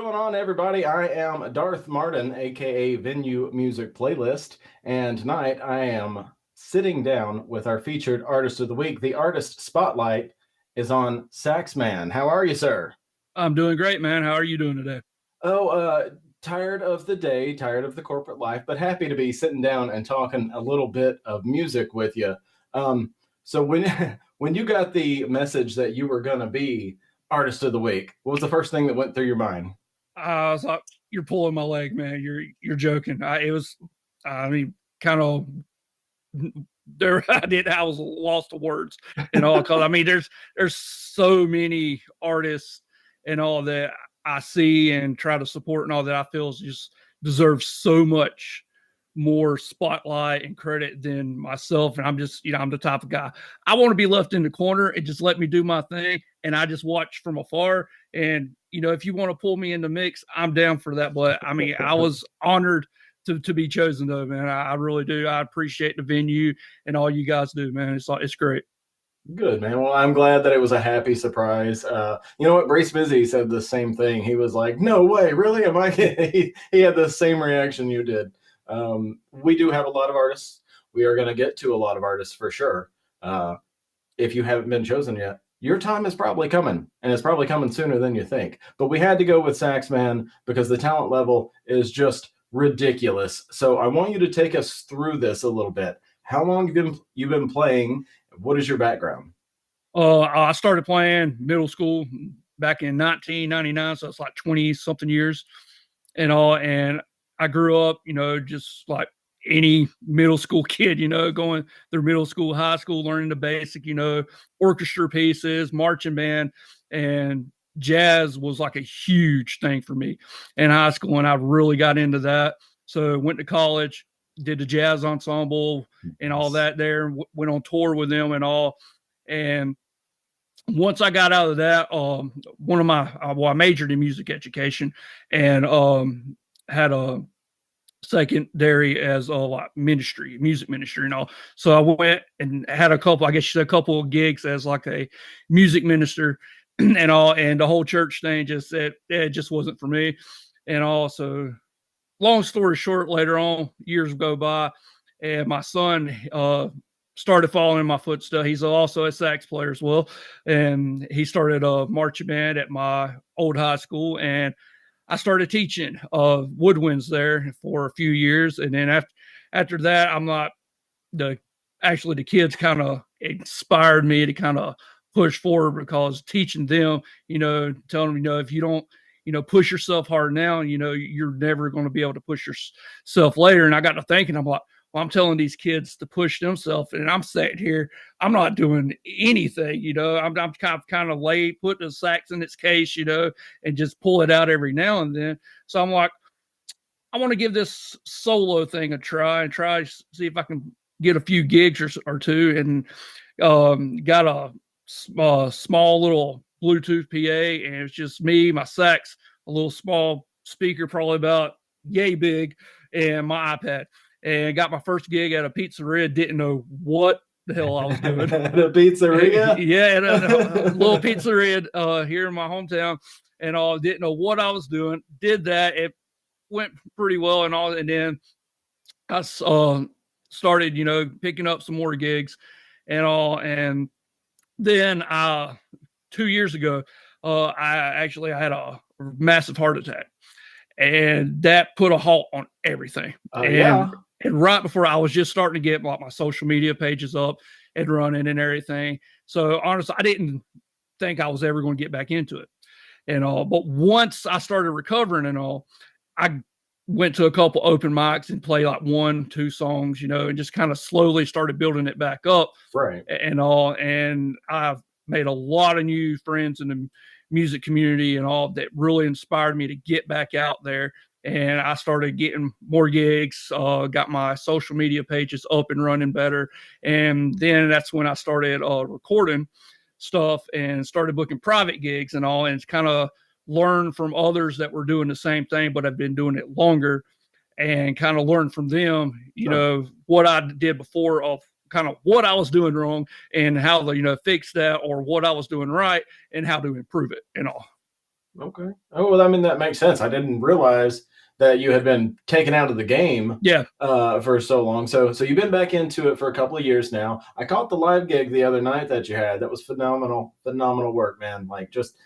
going on, everybody? I am Darth Martin, aka Venue Music Playlist, and tonight I am sitting down with our featured artist of the week. The artist spotlight is on Saxman. How are you, sir? I'm doing great, man. How are you doing today? Oh, tired of the day, tired of the corporate life, but happy to be sitting down and talking a little bit of music with you. So when when you got the message that you were going to be artist of the week, what was the first thing that went through your mind? I was like, "You're pulling my leg, man. You're joking." It was, I mean, kind of there. I was lost to words and all because I mean, there's so many artists and all that I see and try to support and all that I feel is just deserves so much more spotlight and credit than myself. And I'm just, I'm the type of guy. I want to be left in the corner and just let me do my thing. And I just watch from afar. And, if you want to pull me in the mix, I'm down for that. But I mean, I was honored to be chosen though, man. I really do. I appreciate the venue and all you guys do, man. It's great. Good, man. Well, I'm glad that it was a happy surprise. You know what? Brace Busy said the same thing. He was like, "No way, really? Am I?" He had the same reaction you did. We do have a lot of artists. We are going to get to a lot of artists for sure. Uh, if you haven't been chosen yet, your time is probably coming, and it's probably coming sooner than you think. But we had to go with Saxman because the talent level is just ridiculous. So I want you to take us through this a little bit. How long have you been playing? What is your background? I started playing middle school back in 1999, so it's like 20 something years and all. And I grew up, just like any middle school kid, going through middle school, high school, learning the basic, orchestra pieces, marching band, and jazz was like a huge thing for me in high school. And I really got into that. So went to college, did the jazz ensemble and all Nice. that there, went on tour with them and all. And once I got out of that, one of my I majored in music education and had a secondary as a like ministry, music ministry and all. So I went and had a couple, I guess a couple of gigs as like a music minister and all, and the whole church thing just said it just wasn't for me and all. So long story short, later on, years go by, and my son started following in my footsteps. He's also a sax player as well, and he started a marching band at my old high school, and I started teaching woodwinds there for a few years, and then after that, I'm not the actually the kids kind of inspired me to kind of push forward because teaching them, telling them, if you don't, push yourself hard now, you're never going to be able to push yourself later. And I got to thinking, I'm like, well, I'm telling these kids to push themselves, and I'm sitting here, I'm not doing anything, I'm kind of late, putting the sax in its case, and just pull it out every now and then. So I'm like, I want to give this solo thing a try and try to see if I can get a few gigs or two. And got a small little Bluetooth PA, and it's just me, my sax, a little small speaker, probably about yay big, and my iPad. And got my first gig at a pizzeria. Didn't know what the hell I was doing. The pizzeria. Yeah, at a little pizzeria here in my hometown, and all. Didn't know what I was doing. Did that. It went pretty well and all. And then I started, picking up some more gigs and all. And then 2 years ago, I had a massive heart attack, and that put a halt on everything. And Yeah. and right before I was just starting to get like my social media pages up and running and everything. So honestly, I didn't think I was ever going to get back into it and all. But once I started recovering and all, I went to a couple open mics and played like one, two songs, and just kind of slowly started building it back up Right. and all. And I've made a lot of new friends in the music community and all that really inspired me to get back out there. And I started getting more gigs, got my social media pages up and running better. And then that's when I started recording stuff and started booking private gigs and all. And it's kind of learn from others that were doing the same thing, but have been doing it longer and kind of learn from them, Sure. what I did before of kind of what I was doing wrong and how to, fix that or what I was doing right and how to improve it and all. Okay. Oh, well, I mean, that makes sense. I didn't realize that you had been taken out of the game Yeah, for so long. So you've been back into it for a couple of years now. I caught the live gig the other night that you had. That was phenomenal, phenomenal work, man. Like, just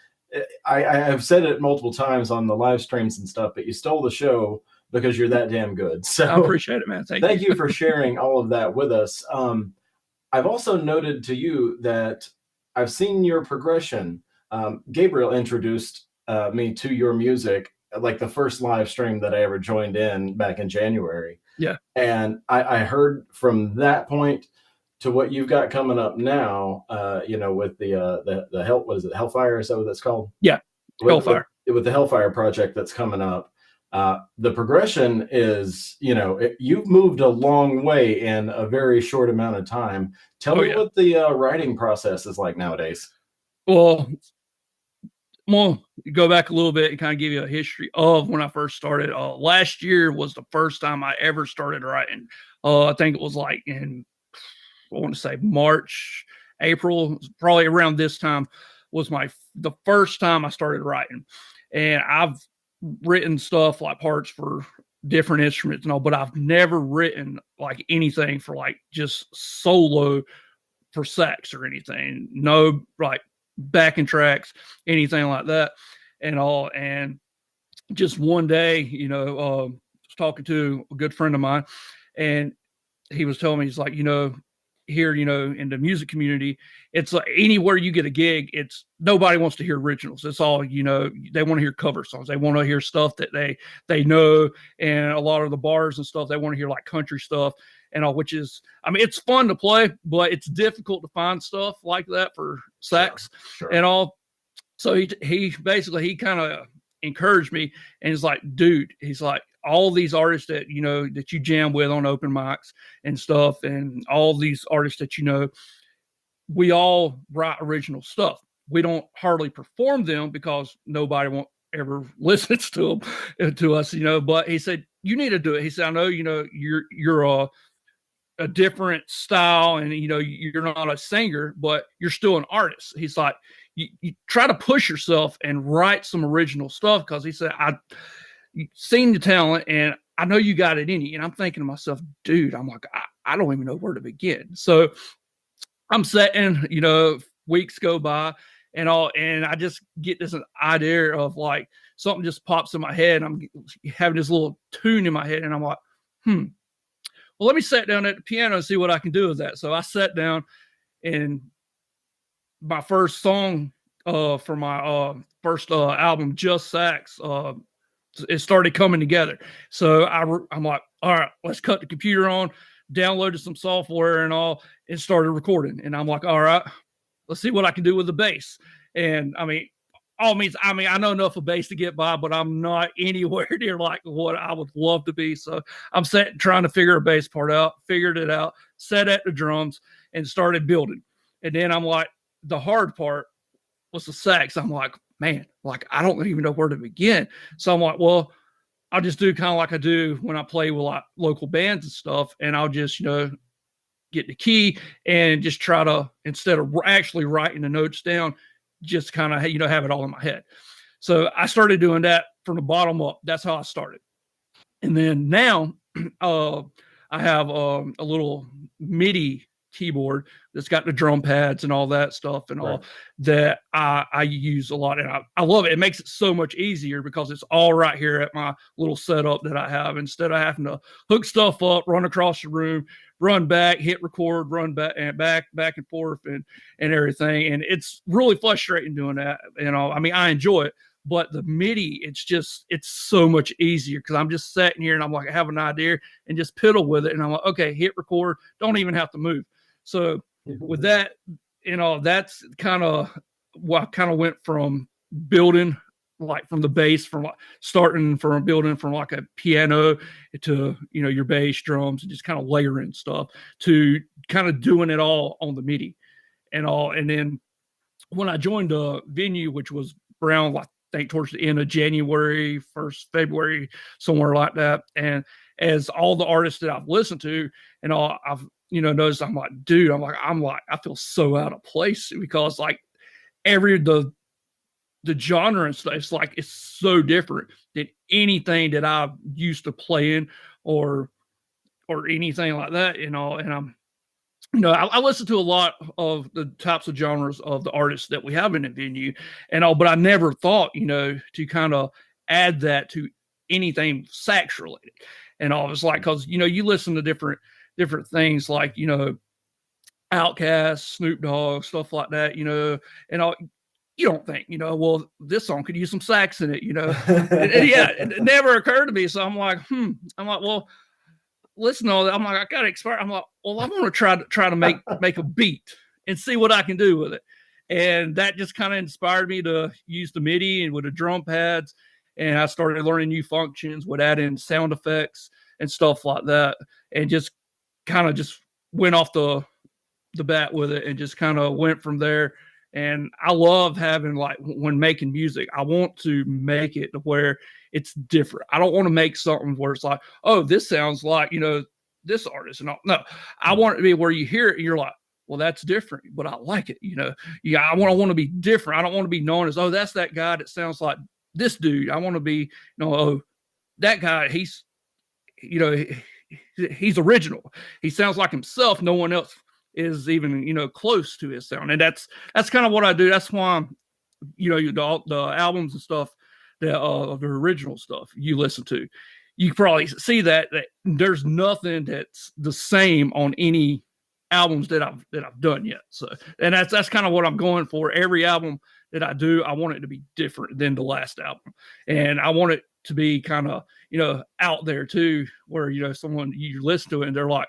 I have said it multiple times on the live streams and stuff, but you stole the show because you're that damn good. I So appreciate it, man. Thank thank you. you for sharing all of that with us. I've also noted to you that I've seen your progression. Gabriel introduced me to your music, like the first live stream that I ever joined in back in January. Yeah. And I heard from that point to what you've got coming up now, with the hell, what is it, Hellfire? Is that what that's called? Yeah. with with Hellfire. with the Hellfire project that's coming up, the progression is, you've moved a long way in a very short amount of time. Tell Oh me yeah. what the writing process is like nowadays. Well, I'm gonna go back a little bit and kind of give you a history of when I first started. Last year was the first time I ever started writing. I think it was like in, I want to say March, April, probably around this time was the first time I started writing. And I've written stuff like parts for different instruments and all, but I've never written like anything for like just solo for sax or anything. No, like backing tracks, anything like that, and all. And just one day, I was talking to a good friend of mine, and he was telling me, he's like, here, in the music community, it's like anywhere you get a gig, it's nobody wants to hear originals. It's all, they want to hear cover songs. They want to hear stuff that they know. And a lot of the bars and stuff, they want to hear like country stuff and all, which is, I mean, it's fun to play, but it's difficult to find stuff like that for Sure, sax sure. and all. So he basically, he kind of encouraged me, and he's like, dude, he's like, all these artists that that you jam with on open mics and stuff, and all these artists that we all write original stuff. We don't hardly perform them because nobody won't ever listens to them to us, But he said you need to do it. He said, I know you're a different style, and you're not a singer, but you're still an artist. He's like, you try to push yourself and write some original stuff, because he said, I seen the talent and I know you got it in you. And I'm thinking to myself, dude, I'm like, I don't even know where to begin. So I'm sitting, weeks go by and all, and I just get this idea of like something just pops in my head. And I'm having this little tune in my head, and I'm like, well, let me sit down at the piano and see what I can do with that. So I sat down, and my first song for my first album, Just Sax, it started coming together. So I'm like, all right, let's cut the computer on, downloaded some software and all, and started recording. And I'm like, all right, let's see what I can do with the bass. And I mean, all means, I mean, I know enough of bass to get by, but I'm not anywhere near like what I would love to be. So I'm sitting trying to figure a bass part out, figured it out, set at the drums, and started building. And then I'm like, the hard part was the sax. I'm like, man, like I don't even know where to begin. So I'm like, well, I'll just do kind of like I do when I play with like local bands and stuff, and I'll just get the key and just try to, instead of actually writing the notes down, just kind of have it all in my head. So I started doing that from the bottom up. That's how I started. And then now uh, I have a little MIDI keyboard that's got the drum pads and all that stuff and Right. all that I use a lot. And I love it. It makes it so much easier because it's all right here at my little setup that I have, instead of having to hook stuff up, run across the room, run back, hit record, run back and back and forth and everything. And it's really frustrating doing that. I mean, I enjoy it, but the MIDI, it's so much easier because I'm just sitting here and I'm like, I have an idea and just piddle with it. And I'm like, okay, hit record, don't even have to move. So with that, that's kind of what I kind of went from building, like from the bass, from like starting from building from like a piano to, your bass, drums, and just kind of layering stuff to kind of doing it all on the MIDI and all. And then when I joined the venue, which was around, I think, towards the end of January, 1st February, somewhere like that. And as all the artists that I've listened to and all, I've noticed, I'm like, dude, I feel so out of place because like every the the genre and stuff, it's like it's so different than anything that I used to play in or anything like that, you know. And I'm, you know, I listen to a lot of the types of genres of the artists that we have in the venue and all, but I never thought, you know, to kind of add that to anything sax related and all. It's like, because, you know, you listen to different things like, you know, Outkast, Snoop Dogg, stuff like that, you know, and all. You don't think, you know, well, this song could use some sax in it, you know. Yeah, it never occurred to me. So I'm like, I'm like, well, listen to all that. I'm like, I got to expire. I'm like, well, I'm going to try to make a beat and see what I can do with it. And that just kind of inspired me to use the MIDI and with the drum pads. And I started learning new functions, would add in sound effects and stuff like that. And just kind of just went off the bat with it and just kind of went from there. And I love having, like, when making music, I want to make it to where it's different. I don't want to make something where it's like, oh, this sounds like, you know, this artist and all. No, I want it to be where you hear it and you're like, well, that's different, but I like it. You know, yeah, I want to be different. I don't want to be known as, oh, that's that guy that sounds like this dude. I want to be, you know, oh, that guy, he's, you know, he's original. He sounds like himself. No one else is even, you know, close to his sound. And that's kind of what I do. That's why, you know, the albums and stuff that the original stuff you listen to, you probably see that there's nothing that's the same on any albums that I've done yet. So, and that's kind of what I'm going for. Every album that I do, I want it to be different than the last album, and I want it to be kind of, you know, out there too, where, you know, someone, you listen to it and they're like,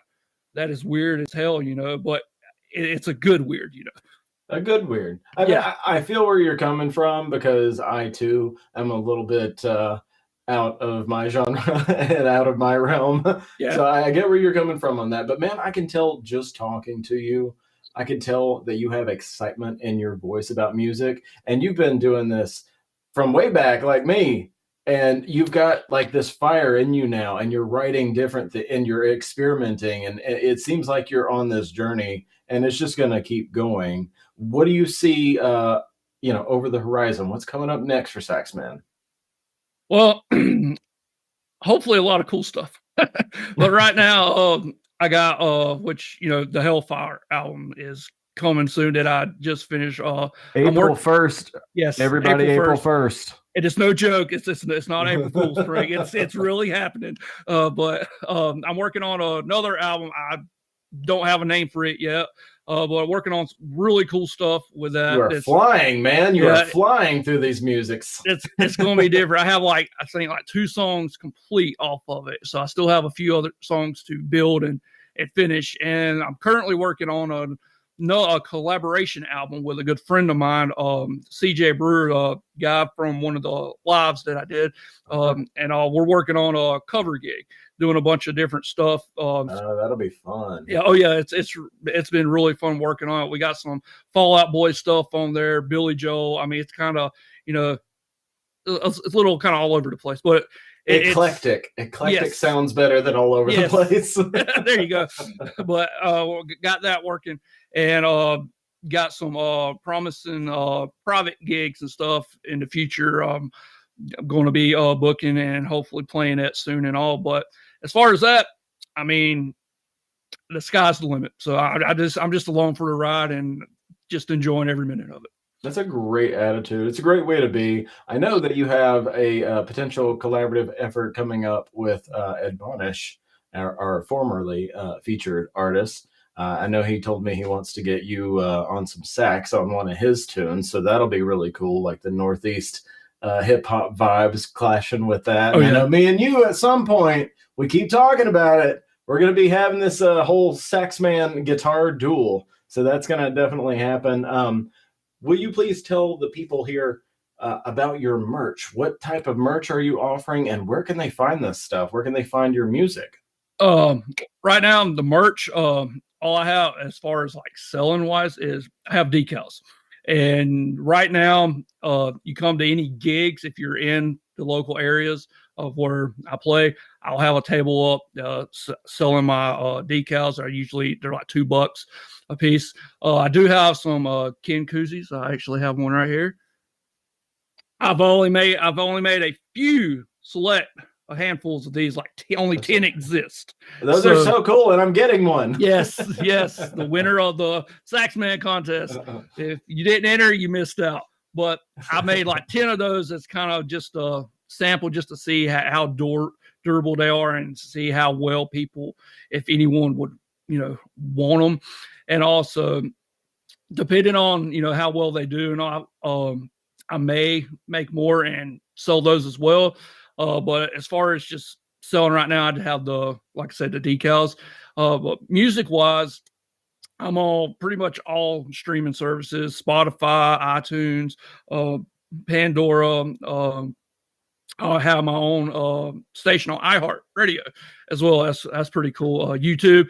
that is weird as hell, you know, but it's a good weird, you know. A good weird. I mean, Yeah, I feel where you're coming from because I too am a little bit out of my genre and out of my realm. yeah. So I get where you're coming from on that. But man, I can tell just talking to you, I can tell that you have excitement in your voice about music. And you've been doing this from way back, like me. And you've got like this fire in you now, and you're writing different and you're experimenting. And it seems like you're on this journey and it's just going to keep going. What do you see, you know, over the horizon? What's coming up next for Saxman? Well, hopefully a lot of cool stuff. But right now, I got which, you know, the Hellfire album is coming soon that I just finished. I'm April working. 1st. Yes, Everybody, April April 1st. 1st. It is no joke. It's not April Fool's prank. It's really happening. But I'm working on another album. I don't have a name for it yet. But I'm working on some really cool stuff with You that. are It's, flying, man. You are yeah, flying through these musics. it's going to be different. I have, like, I think like 2 songs complete off of it, so I still have a few other songs to build and finish. And I'm currently working on a collaboration album with a good friend of mine, CJ Brewer, a guy from one of the lives that I did, and we're working on a cover gig, doing a bunch of different stuff. That'll be fun. Yeah, oh yeah, it's been really fun working on it. We got some Fall Out Boy stuff on there, Billy Joel. I mean, it's kind of, you know, it's a little kind of all over the place, but Eclectic. it's, Eclectic yes, sounds better than all over the yes. place. There you go. But got that working, and got some promising private gigs and stuff in the future. I'm going to be booking and hopefully playing it soon and all. But as far as that, I mean, the sky's the limit. So I'm just along for the ride and just enjoying every minute of it. That's a great attitude. It's a great way to be. I know that you have a, potential collaborative effort coming up with Ed Bonish, our formerly featured artist. I know he told me he wants to get you on some sax on one of his tunes, so that'll be really cool. Like the Northeast hip hop vibes clashing with that. Oh And I yeah. know me and you at some point, we keep talking about it. We're going to be having this whole sax man guitar duel. So that's going to definitely happen. Will you please tell the people here about your merch? What type of merch are you offering, and where can they find this stuff? Where can they find your music? Um, right now the merch, all I have as far as like selling wise is I have decals. And right now, you come to any gigs if you're in the local areas of where I play, I'll have a table up selling my decals. They're like $2 a piece. I do have some Ken koozies. I actually have one right here. I've only made a few select handfuls of these, like only 10 exist. Those are so cool, and I'm getting one. Yes, the winner of the Saxman contest. If you didn't enter, you missed out. But I made like 10 of those as kind of just a sample, just to see how durable they are and see how well people, if anyone would, want them. And also, depending on, how well they do, and I may make more and sell those as well. But as far as just selling right now, I'd have like I said, the decals. But music wise, I'm pretty much all streaming services: Spotify, iTunes, Pandora. I have my own station on iHeart Radio as well. That's pretty cool. YouTube,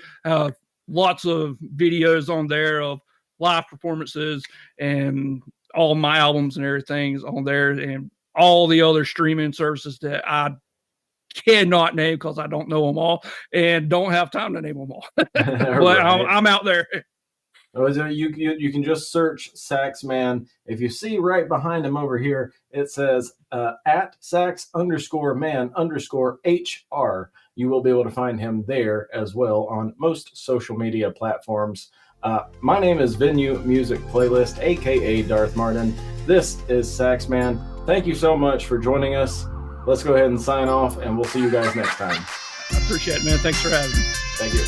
lots of videos on there of live performances and all my albums and everything is on there, and all the other streaming services that I cannot name because I don't know them all and don't have time to name them all. But right. I'm out there. You can just search Saxman. If you see right behind him over here, it says at Sax_man_HR. You will be able to find him there as well on most social media platforms. My name is Venue Music Playlist, aka Darth Martin. This is Saxman. Thank you so much for joining us. Let's go ahead and sign off, and we'll see you guys next time. I appreciate it, man. Thanks for having me. Thank you.